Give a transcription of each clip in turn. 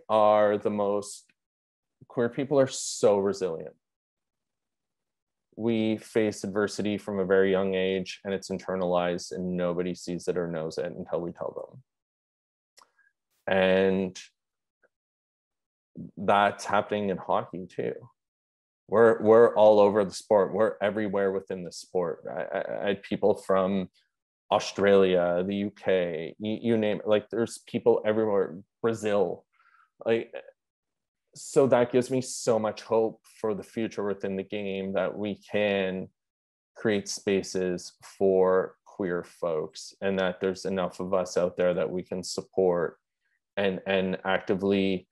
queer people are so resilient. We face adversity from a very young age, and it's internalized, and nobody sees it or knows it until we tell them. And that's happening in hockey too. We're all over the sport. We're everywhere within the sport. I had people from Australia, the UK, you name it. Like, there's people everywhere, Brazil. Like, so that gives me so much hope for the future within the game, that we can create spaces for queer folks, and that there's enough of us out there that we can support and actively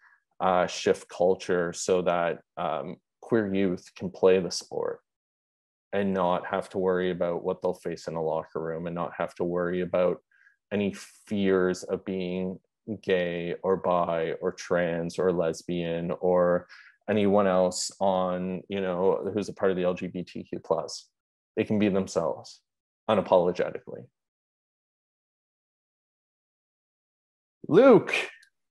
shift culture, so that queer youth can play the sport and not have to worry about what they'll face in a locker room, and not have to worry about any fears of being gay or bi or trans or lesbian or anyone else on, who's a part of the LGBTQ plus. They can be themselves unapologetically. Luke,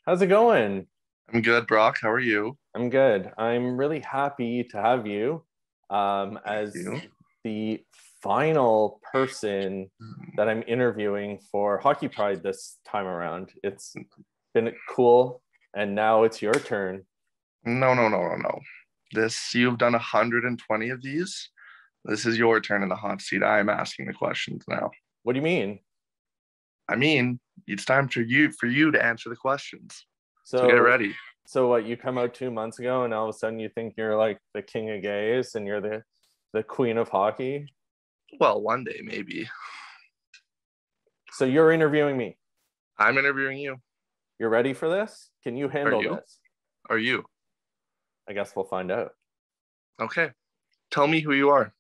how's it going? I'm good, Brock. How are you? I'm good. I'm really happy to have you as the final person that I'm interviewing for Hockey Pride this time around. It's been cool, and now it's your turn. No. You've done 120 of these. This is your turn in the hot seat. I'm asking the questions now. What do you mean? I mean, it's time for you to answer the questions. So get ready. So what, you come out 2 months ago and all of a sudden you think you're like the king of gays and you're the queen of hockey? Well, one day maybe. So you're interviewing me. I'm interviewing you. You're ready for this? Can you handle this? Are you? I guess we'll find out. Okay. Tell me who you are.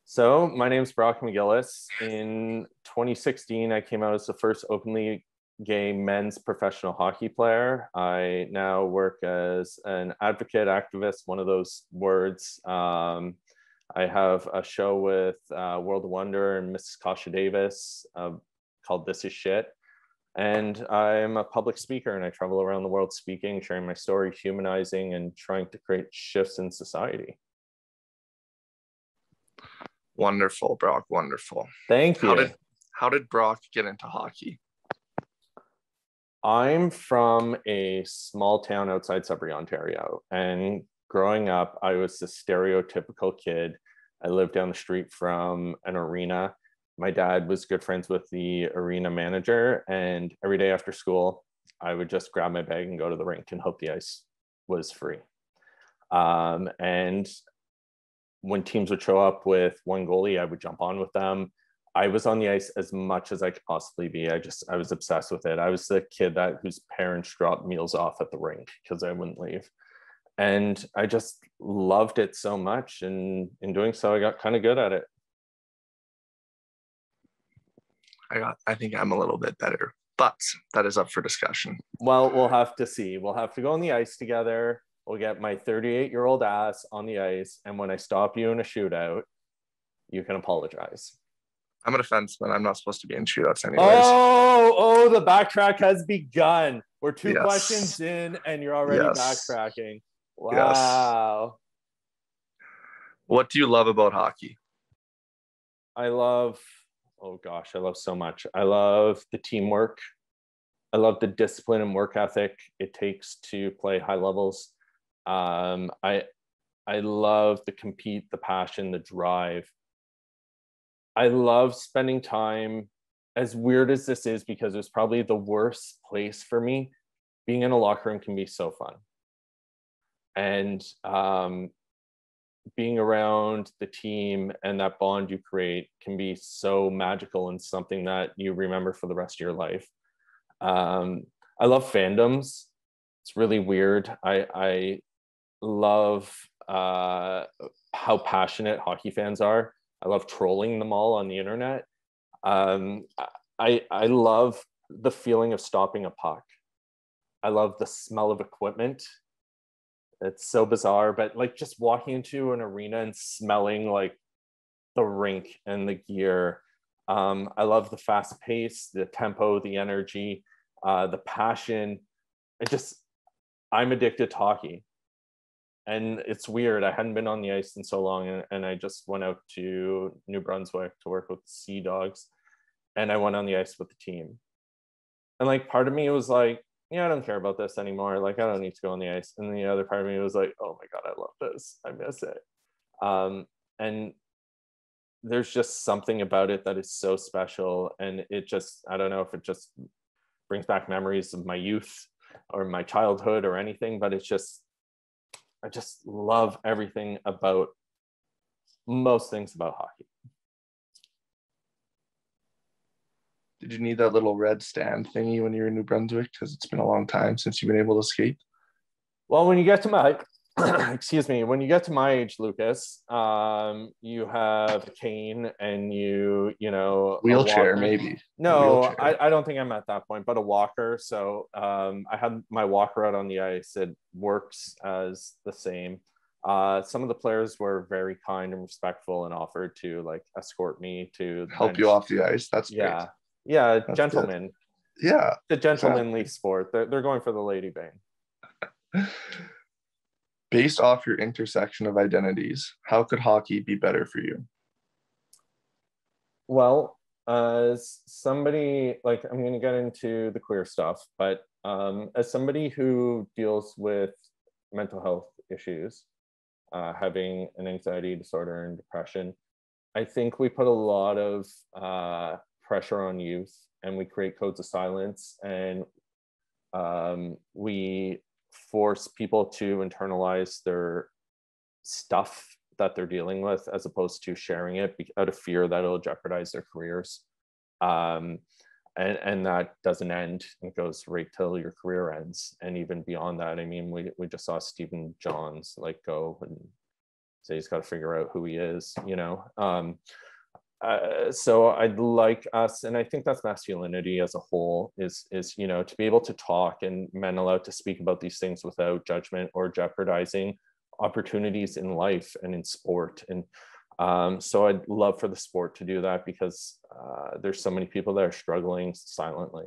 So my name's Brock McGillis. In 2016, I came out as the first openly gay men's professional hockey player. I now work as an advocate, activist, one of those words. I have a show with World of Wonder and Mrs. Kasha Davis called This Is Shit. And I'm a public speaker, and I travel around the world speaking, sharing my story, humanizing, and trying to create shifts in society. Wonderful, Brock. Wonderful. Thank you. How did Brock get into hockey? I'm from a small town outside Sudbury, Ontario. And growing up, I was the stereotypical kid. I lived down the street from an arena. My dad was good friends with the arena manager. And every day after school, I would just grab my bag and go to the rink and hope the ice was free. And when teams would show up with one goalie, I would jump on with them. I was on the ice as much as I could possibly be. I was obsessed with it. I was the kid whose parents dropped meals off at the rink because I wouldn't leave. And I just loved it so much. And in doing so, I got kind of good at it. I think I'm a little bit better, but that is up for discussion. Well, we'll have to see. We'll have to go on the ice together. We'll get my 38-year-old ass on the ice. And when I stop you in a shootout, you can apologize. I'm a defenseman. I'm not supposed to be in shootouts anyways. Oh, the backtrack has begun. We're two questions in and you're already backtracking. Wow. Yes. What do you love about hockey? I love so much. I love the teamwork. I love the discipline and work ethic it takes to play high levels. I love the compete, the passion, the drive. I love spending time, as weird as this is, because it's probably the worst place for me. Being in a locker room can be so fun. And being around the team and that bond you create can be so magical and something that you remember for the rest of your life. I love fandoms. It's really weird. I love how passionate hockey fans are. I love trolling them all on the internet. I love the feeling of stopping a puck. I love the smell of equipment. It's so bizarre, but like just walking into an arena and smelling like the rink and the gear. I love the fast pace, the tempo, the energy, the passion. I'm addicted to hockey. And it's weird. I hadn't been on the ice in so long, and I just went out to New Brunswick to work with the Sea Dogs, and I went on the ice with the team. And like part of me was like, yeah, I don't care about this anymore. Like I don't need to go on the ice. And the other part of me was like, oh my God, I love this. I miss it. And there's just something about it that is so special. And it just, I don't know if it just brings back memories of my youth or my childhood or anything, but it's just, I just love everything about most things about hockey. Did you need that little red stand thingy when you were in New Brunswick? Because it's been a long time since you've been able to skate. Well, when you get to my, when you get to my age, Lucas, you have a cane and you know, wheelchair, maybe. No, I don't think I'm at that point, but a walker. So I had my walker out on the ice. It works as the same. Some of the players were very kind and respectful and offered to like escort me to help you off the ice. That's great. Yeah, that's gentlemen. Good. Yeah, the gentlemanly sport. They're going for the lady bang. Based off your intersection of identities, how could hockey be better for you? Well, as somebody, like, I'm going to get into the queer stuff, but as somebody who deals with mental health issues, having an anxiety disorder and depression, I think we put a lot of pressure on youth, and we create codes of silence, and we force people to internalize their stuff that they're dealing with, as opposed to sharing it out of fear that it'll jeopardize their careers. And that doesn't end. It goes right till your career ends. And even beyond that, I mean, we just saw Stephen Johns like go and say he's got to figure out who he is, you know? So I'd like us, and I think that's masculinity as a whole, is you know, to be able to talk, and men allowed to speak about these things without judgment or jeopardizing opportunities in life and in sport. And so I'd love for the sport to do that, because there's so many people that are struggling silently.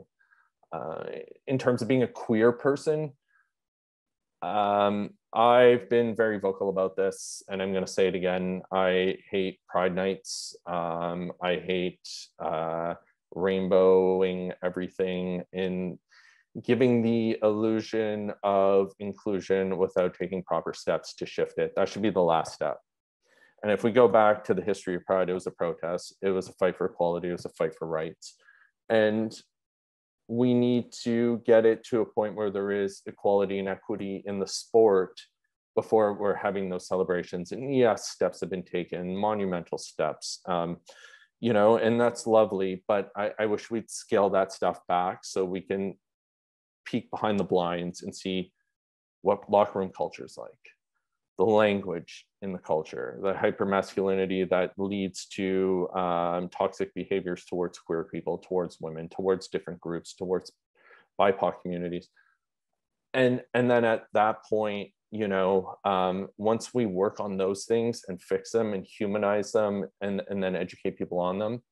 In terms of being a queer person, I've been very vocal about this, and I'm going to say it again. I hate Pride nights. I hate rainbowing everything, in giving the illusion of inclusion without taking proper steps to shift it. That should be the last step. And if we go back to the history of Pride, it was a protest. It was a fight for equality. It was a fight for rights. And we need to get it to a point where there is equality and equity in the sport before we're having those celebrations. And yes, steps have been taken, monumental steps, you know, and that's lovely, but I wish we'd scale that stuff back so we can peek behind the blinds and see what locker room culture is like, the language in the culture, the hypermasculinity that leads to toxic behaviors towards queer people, towards women, towards different groups, towards BIPOC communities. And then at that point, you know, once we work on those things and fix them and humanize them, and then educate people on them,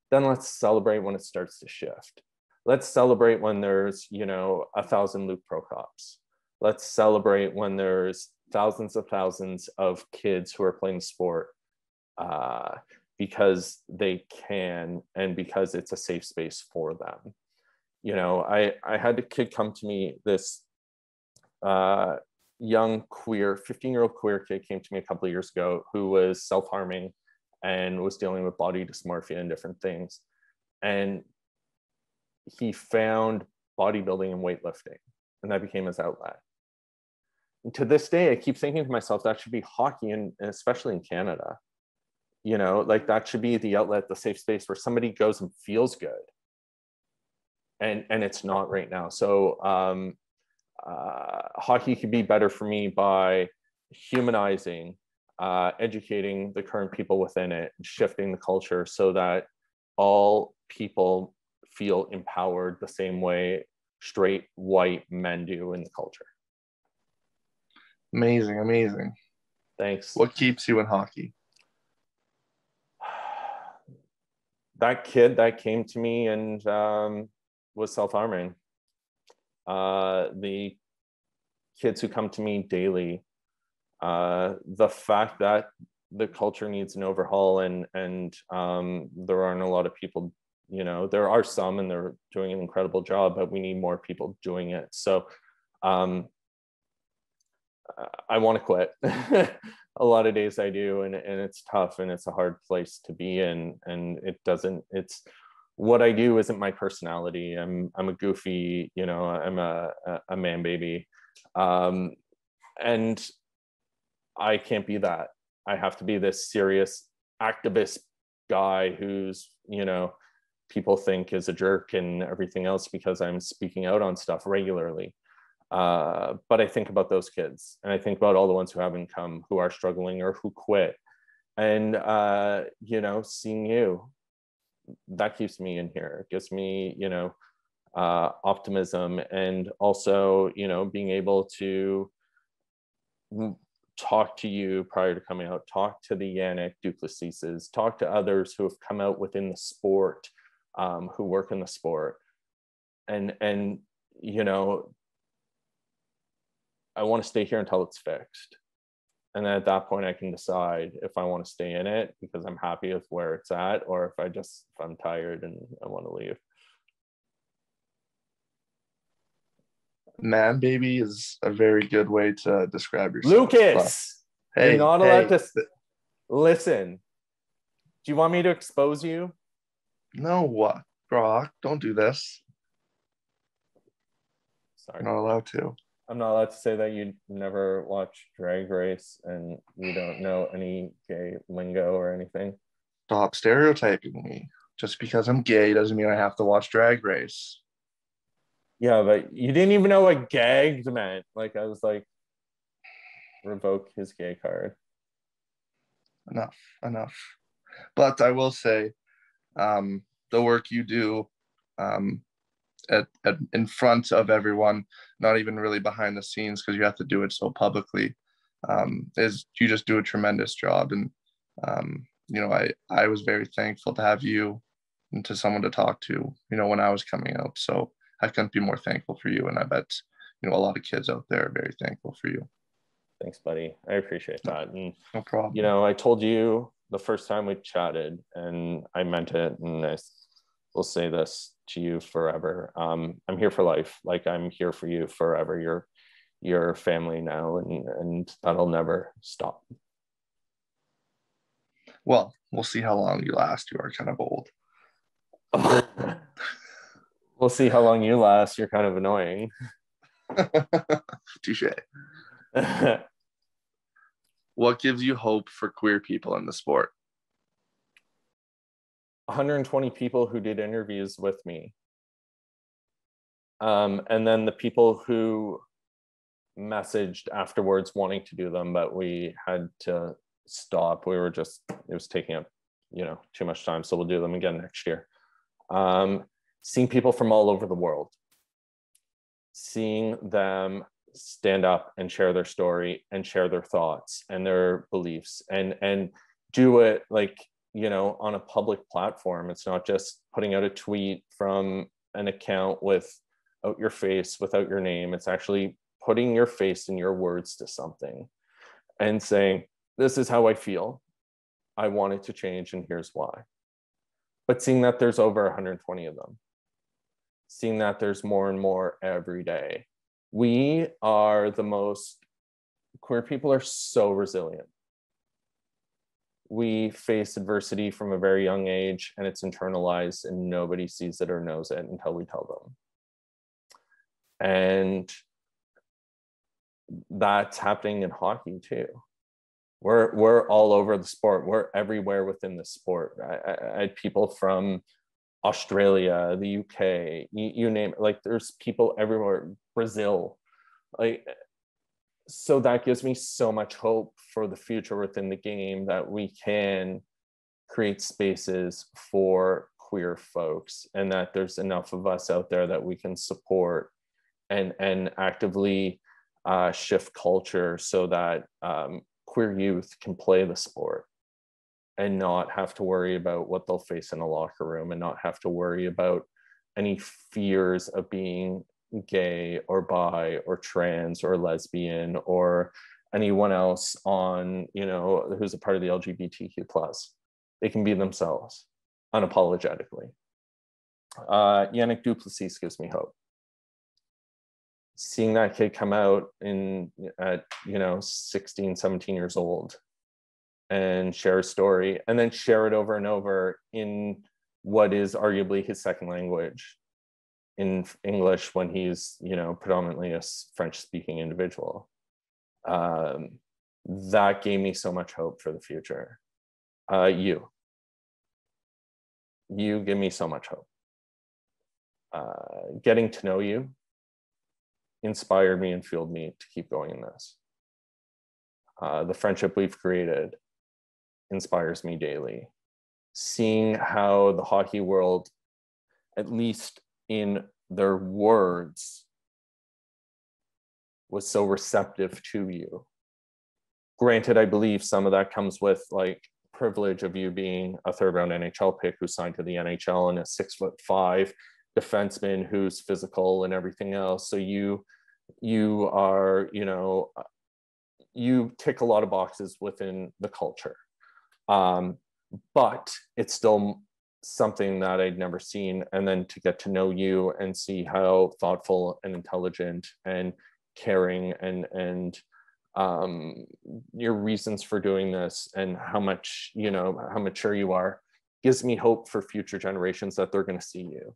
then let's celebrate when it starts to shift. Let's celebrate when there's, you know, 1,000 Luke Prokops. Let's celebrate when there's thousands of kids who are playing sport because they can, and because it's a safe space for them. You know, I had a kid come to me, this young queer, 15-year-old queer kid came to me a couple of years ago, who was self-harming and was dealing with body dysmorphia and different things. And he found bodybuilding and weightlifting, and that became his outlet. And to this day, I keep thinking to myself, that should be hockey, and especially in Canada. You know, like that should be the outlet, the safe space where somebody goes and feels good. And it's not right now. So hockey could be better for me by humanizing, educating the current people within it, shifting the culture so that all people feel empowered the same way straight white men do in the culture. Amazing, amazing. Thanks. What keeps you in hockey? That kid that came to me and was self-harming. the kids who come to me daily, the fact that the culture needs an overhaul, and there aren't a lot of people, you know, there are some and they're doing an incredible job, but we need more people doing it. So I want to quit. A lot of days I do, and it's tough, and it's a hard place to be in, and it's what I do isn't my personality. I'm a goofy, you know, I'm a man baby, and I can't be that. I have to be this serious activist guy who's, you know, people think is a jerk and everything else because I'm speaking out on stuff regularly. But I think about those kids, and I think about all the ones who haven't come, who are struggling or who quit. And, you know, seeing you, that keeps me in here. It gives me, you know, optimism, and also, you know, being able to talk to you prior to coming out, talk to the Yannick Duplessises, talk to others who have come out within the sport, who work in the sport. And, you know, I want to stay here until it's fixed. And then at that point, I can decide if I want to stay in it because I'm happy with where it's at, or if I'm tired and I want to leave. Man baby is a very good way to describe yourself. Lucas, hey, you're not allowed to listen. Do you want me to expose you? No, what? Brock, don't do this. Sorry. You're not allowed to. I'm not allowed to say that you never watch Drag Race and you don't know any gay lingo or anything. Stop stereotyping me. Just because I'm gay doesn't mean I have to watch Drag Race. Yeah, but you didn't even know what gagged meant. Like, I was like, revoke his gay card. Enough. But I will say, the work you do in front of everyone, not even really behind the scenes because you have to do it so publicly, is you just do a tremendous job. And, you know, I was very thankful to have you and to someone to talk to, you know, when I was coming out. So I couldn't be more thankful for you. And I bet, you know, a lot of kids out there are very thankful for you. Thanks, buddy. I appreciate that. And, no problem. You know, I told you the first time we chatted, and I meant it, and I will say this to you forever. I'm here for life. Like, I'm here for you forever. You're family now, and that'll never stop. Well, we'll see how long you last. You are kind of old. We'll see how long you last. You're kind of annoying. Touche. What gives you hope for queer people in the sport? 120 people who did interviews with me. And then the people who messaged afterwards wanting to do them, but we had to stop. It was taking up, you know, too much time. So we'll do them again next year. Seeing people from all over the world, seeing them stand up and share their story and share their thoughts and their beliefs, and do it, like, you know, on a public platform. It's not just putting out a tweet from an account without your face, without your name. It's actually putting your face and your words to something and saying, this is how I feel. I want it to change, and here's why. But seeing that there's over 120 of them, seeing that there's more and more every day. We are queer people are so resilient. We face adversity from a very young age, and it's internalized, and nobody sees it or knows it until we tell them. And that's happening in hockey too. We're all over the sport. We're everywhere within the sport. I had people from Australia, the UK, you name it. Like, there's people everywhere, Brazil. Like, so that gives me so much hope for the future within the game, that we can create spaces for queer folks, and that there's enough of us out there that we can support and actively shift culture so that queer youth can play the sport and not have to worry about what they'll face in a locker room, and not have to worry about any fears of being gay or bi or trans or lesbian or anyone else on, you know, who's a part of the LGBTQ plus. They can be themselves unapologetically. Yannick Duplessis gives me hope. Seeing that kid come out at, you know, 16, 17 years old and share a story and then share it over and over in what is arguably his second language, in English, when he's, you know, predominantly a French speaking individual. That gave me so much hope for the future. You give me so much hope. Getting to know you inspired me and fueled me to keep going in this. The friendship we've created inspires me daily. Seeing how the hockey world, at least in their words, was so receptive to you. Granted, I believe some of that comes with like privilege of you being a third round NHL pick who signed to the NHL and a 6'5" defenseman who's physical and everything else. So you are, you know, you tick a lot of boxes within the culture. But it's still something that I'd never seen. And then to get to know you and see how thoughtful and intelligent and caring and your reasons for doing this and how much, you know, how mature you are, gives me hope for future generations that they're going to see you.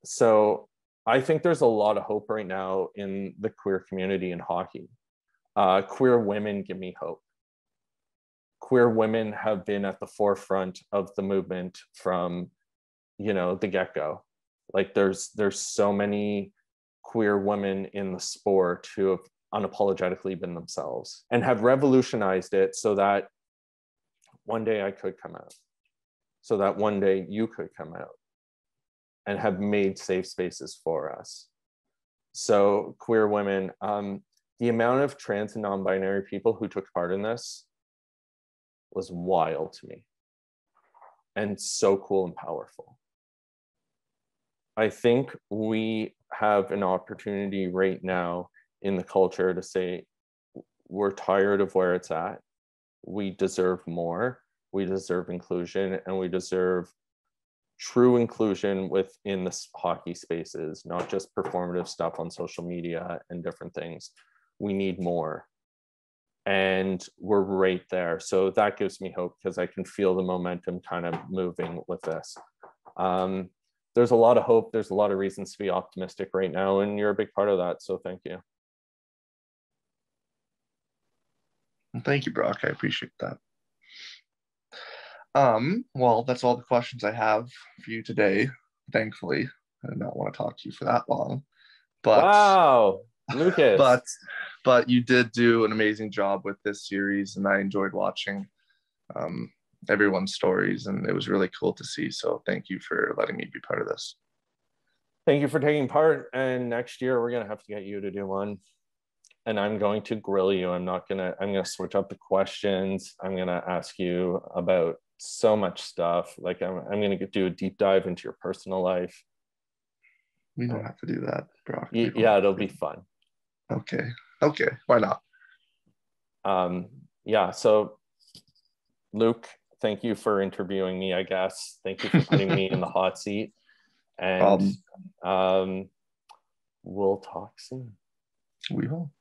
So I think there's a lot of hope right now in the queer community in hockey. Queer women give me hope. Queer women have been at the forefront of the movement from, you know, the get-go. Like there's so many queer women in the sport who have unapologetically been themselves and have revolutionized it so that one day I could come out, so that one day you could come out, and have made safe spaces for us. So queer women, the amount of trans and non-binary people who took part in this was wild to me and so cool and powerful. I think we have an opportunity right now in the culture to say, we're tired of where it's at. We deserve more. We deserve inclusion, and we deserve true inclusion within the hockey spaces, not just performative stuff on social media and different things. We need more. And we're right there. So that gives me hope because I can feel the momentum kind of moving with this. There's a lot of hope. There's a lot of reasons to be optimistic right now, and you're a big part of that. So thank you. Thank you, Brock. I appreciate that. Well, that's all the questions I have for you today. Thankfully, I did not want to talk to you for that long. But wow, Lucas. but you did do an amazing job with this series, and I enjoyed watching everyone's stories, and it was really cool to see. So thank you for letting me be part of this. Thank you for taking part. And next year we're gonna have to get you to do one. And I'm going to grill you. I'm gonna switch up the questions. I'm gonna ask you about so much stuff. Like I'm gonna do a deep dive into your personal life. We don't have to do that, Brock. Yeah, it'll be fun. Okay, why not? Yeah, so Luke, thank you for interviewing me, I guess. Thank you for putting me in the hot seat. And we'll talk soon. We will.